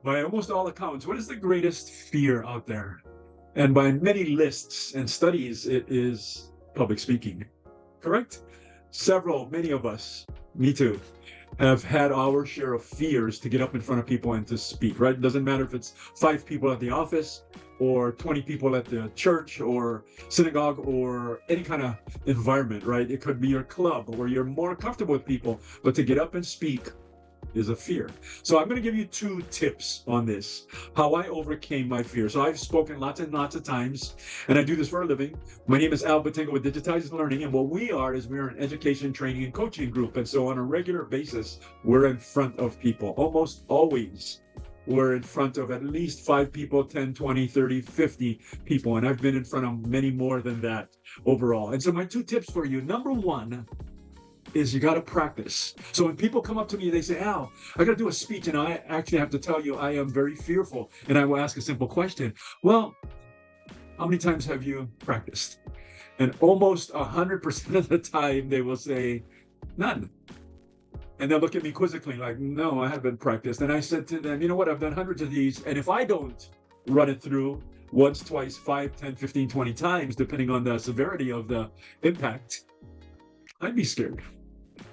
By almost all accounts, what is the greatest fear out there? And by many lists and studies, it is public speaking. Correct? Many of us, me too, have had our share of fears to get up in front of people and to speak, right? It doesn't matter if it's 5 people at the office or 20 people at the church or synagogue or any kind of environment, right? It could be your club where you're more comfortable with people, but to get up and speak is a fear. So I'm going to give you 2 tips on this, how I overcame my fear. So I've spoken lots and lots of times, and I do this for a living. My name is Al Batinga with Digitized Learning, and what we are is we're an education, training, and coaching group. And so on a regular basis, we're in front of people. Almost always, we're in front of at least 5 people, 10, 20, 30, 50 people. And I've been in front of many more than that overall. And so my 2 tips for you, number 1, is you got to practice. So when people come up to me, they say, Al, I got to do a speech. And I actually have to tell you, I am very fearful. And I will ask a simple question. Well, how many times have you practiced? And almost 100% of the time, they will say, none. And they'll look at me quizzically like, no, I haven't practiced. And I said to them, you know what? I've done hundreds of these. And if I don't run it through once, twice, 5, 10, 15, 20 times, depending on the severity of the impact, I'd be scared.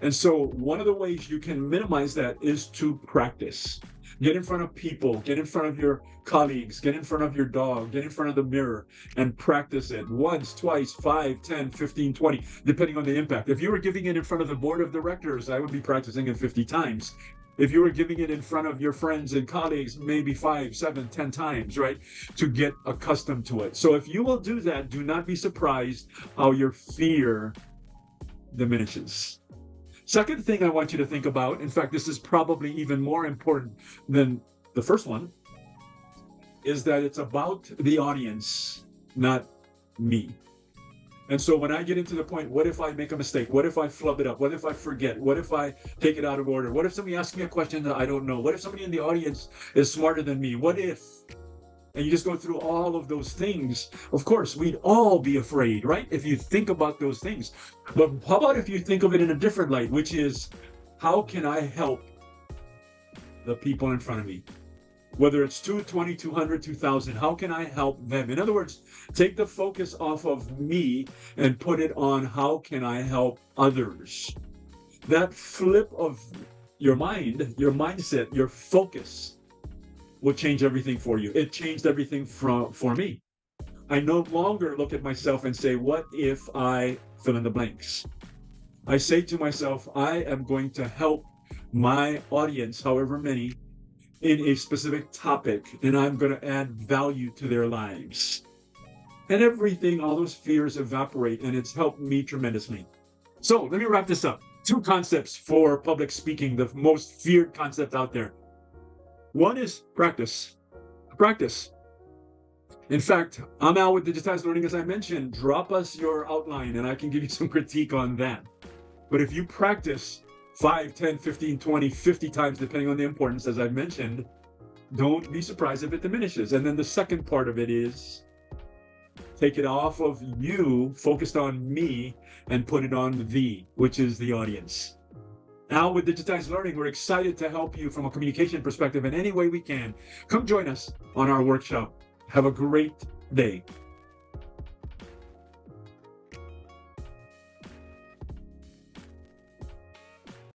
And so one of the ways you can minimize that is to practice. Get in front of people, get in front of your colleagues, get in front of your dog, get in front of the mirror and practice it once, twice, 5, 10, 15, 20, depending on the impact. If you were giving it in front of the board of directors, I would be practicing it 50 times. If you were giving it in front of your friends and colleagues, maybe 5, 7, 10 times, right? To get accustomed to it. So if you will do that, do not be surprised how your fear diminishes. Second thing I want you to think about, in fact, this is probably even more important than the first one, is that it's about the audience, not me. And so when I get into the point, what if I make a mistake? What if I flub it up? What if I forget? What if I take it out of order? What if somebody asks me a question that I don't know? What if somebody in the audience is smarter than me? What if? And you just go through all of those things. Of course, we'd all be afraid, right? If you think about those things. But how about if you think of it in a different light, which is, how can I help the people in front of me? Whether it's 2, 20, 200, 2,000, how can I help them? In other words, take the focus off of me and put it on how can I help others? That flip of your mind, your mindset, your focus will change everything for you. It changed everything for me. I no longer look at myself and say, what if I fill in the blanks? I say to myself, I am going to help my audience, however many, in a specific topic, and I'm going to add value to their lives. And everything, all those fears evaporate, and it's helped me tremendously. So let me wrap this up. 2 concepts for public speaking, the most feared concept out there. One is practice. Practice. In fact, I'm Al with Digitized Learning, as I mentioned. Drop us your outline and I can give you some critique on that. But if you practice 5, 10, 15, 20, 50 times, depending on the importance, as I've mentioned, don't be surprised if it diminishes. And then the second part of it is take it off of you, focused on me, and put it on thee, which is the audience. Now with Digitized Learning, we're excited to help you from a communication perspective in any way we can. Come join us on our workshop. Have a great day.